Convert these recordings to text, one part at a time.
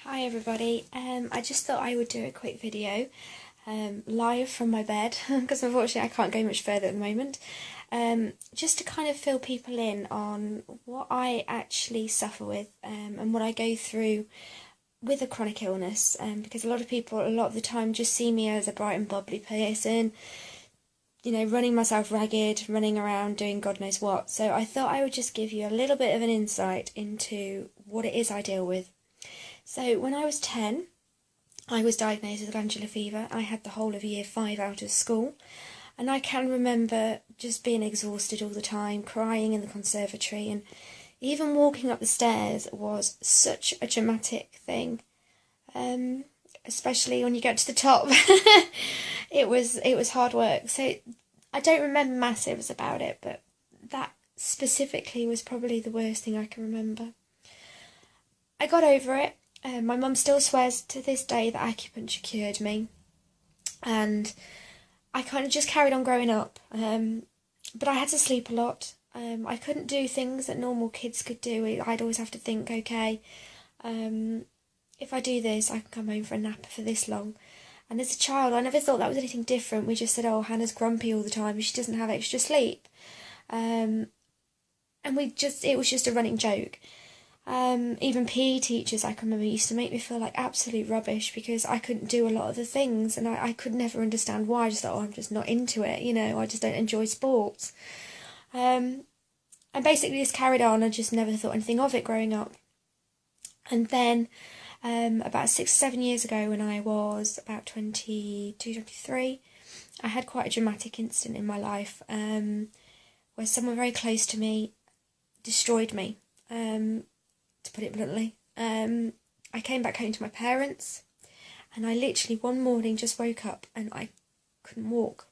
Hi everybody, I just thought I would do a quick video live from my bed because unfortunately I can't go much further at the moment, just to kind of fill people in on what I actually suffer with and what I go through with a chronic illness, because a lot of people a lot of the time just see me as a bright and bubbly person, you know, running myself ragged, running around doing God knows what. So I thought I would just give you a little bit of an insight into what it is I deal with. So when I was 10, I was diagnosed with glandular fever. I had the whole of year 5 out of school, and I can remember just being exhausted all the time, crying in the conservatory, and even walking up the stairs was such a dramatic thing, especially when you get to the top. It was hard work. So I don't remember massives about it, but that specifically was probably the worst thing I can remember. I got over it. My mum still swears to this day that acupuncture cured me, and I kind of just carried on growing up, but I had to sleep a lot. I couldn't do things that normal kids could do. I'd always have to think, okay, if I do this, I can come home for a nap for this long. And as a child, I never thought that was anything different. We just said, oh, Hannah's grumpy all the time, she doesn't have extra sleep. And it was just a running joke. Even PE teachers, I can remember, used to make me feel like absolute rubbish because I couldn't do a lot of the things, and I could never understand why. I just thought, oh, I'm just not into it, you know, I just don't enjoy sports. And basically just carried on. I just never thought anything of it growing up. And then about 6 or 7 years ago, when I was about 22, 23, I had quite a dramatic incident in my life where someone very close to me destroyed me. To put it bluntly. I came back home to my parents, and I literally one morning just woke up and I couldn't walk.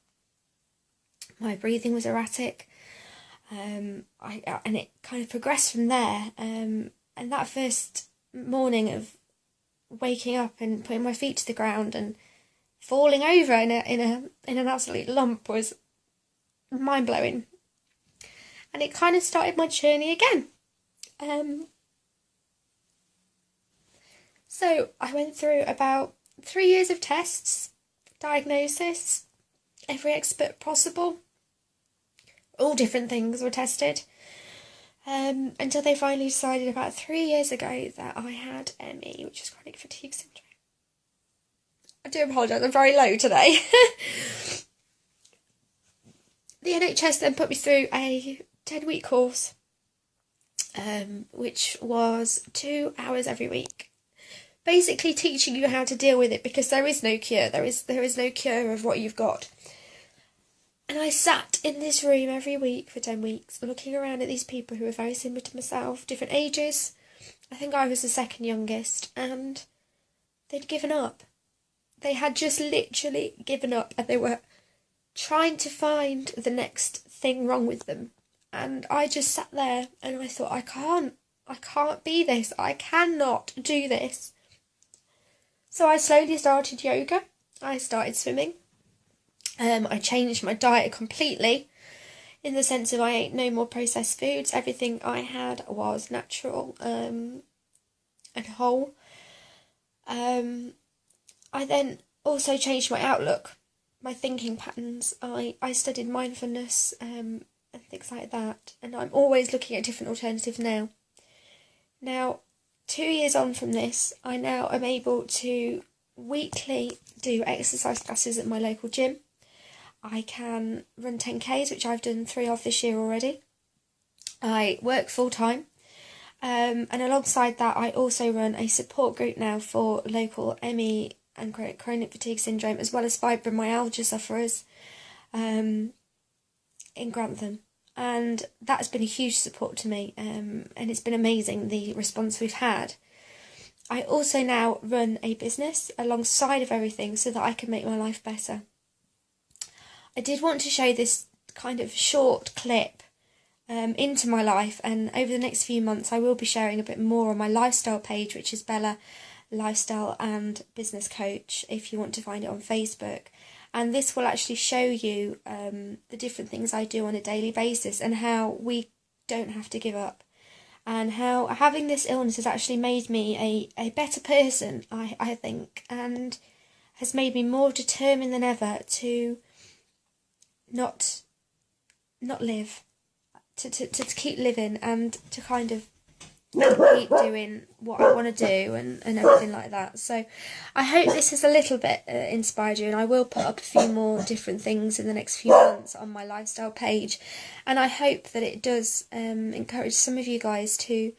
My breathing was erratic, and it kind of progressed from there. And that first morning of waking up and putting my feet to the ground and falling over in an absolute lump was mind blowing, and it kind of started my journey again. So I went through about 3 years of tests, diagnosis, every expert possible. All different things were tested, until they finally decided about 3 years ago that I had ME, which is chronic fatigue syndrome. I do apologise, I'm very low today. The NHS then put me through a 10-week course, which was 2 hours every week, basically teaching you how to deal with it, because there is no cure. There is no cure of what you've got. And I sat in this room every week for 10 weeks, looking around at these people who were very similar to myself, different ages. I think I was the second youngest, and they'd given up. They had just literally given up, and they were trying to find the next thing wrong with them. And I just sat there and I thought, I can't be this. I cannot do this. So I slowly started yoga. I started swimming. I changed my diet completely, in the sense of I ate no more processed foods. Everything I had was natural and whole. I then also changed my outlook, my thinking patterns. I studied mindfulness and things like that, and I'm always looking at different alternatives now. Now, 2 years on from this, I now am able to weekly do exercise classes at my local gym. I can run 10Ks, which I've done 3 of this year already. I work full time, and alongside that I also run a support group now for local ME and chronic fatigue syndrome, as well as fibromyalgia sufferers in Grantham. And that's been a huge support to me, and it's been amazing, the response we've had. I also now run a business alongside of everything so that I can make my life better. I did want to show this kind of short clip into my life, and over the next few months I will be sharing a bit more on my lifestyle page, which is Bella Lifestyle and Business Coach, if you want to find it on Facebook. And this will actually show you the different things I do on a daily basis, and how we don't have to give up. and how having this illness has actually made me a better person, I think, and has made me more determined than ever to not live, to keep living, and to kind of keep doing what I want to do and everything like that. So I hope this has a little bit inspired you, and I will put up a few more different things in the next few months on my lifestyle page, and I hope that it does encourage some of you guys to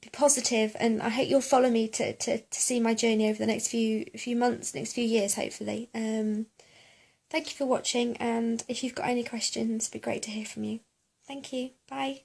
be positive, and I hope you'll follow me to see my journey over the next few months, next few years, hopefully. Thank you for watching, and if you've got any questions, it'd be great to hear from you. Thank you. Bye.